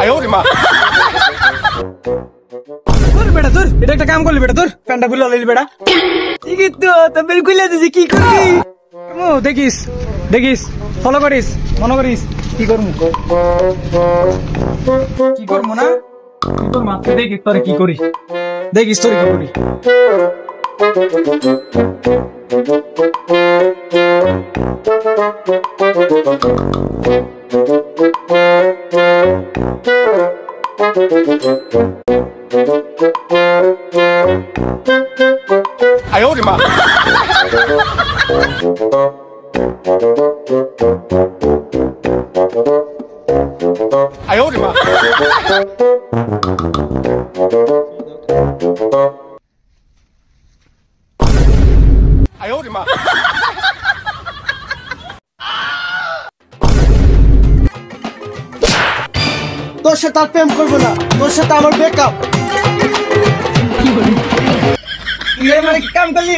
আয় ওরে মা তোর বেটা তোর এটা একটা কাম করলি বেটা তোর প্যান্টটা খুলে লইলি বেটা ঠিকই তো তবে খুলে দিছি কি করবি ও দেখিস দেখিস ফলো করিস মনে করিস কি করবো কি করবো না তুই তোর মাকে দেখিস তোরে কি করি দেখিস তোরে কি করি আয় ওরে মা আয় ওরে মা আয় ওরে মা তোর সাথে আর প্রেম করবো না তোর সাথে আমার ব্রেকআপ কাম করলি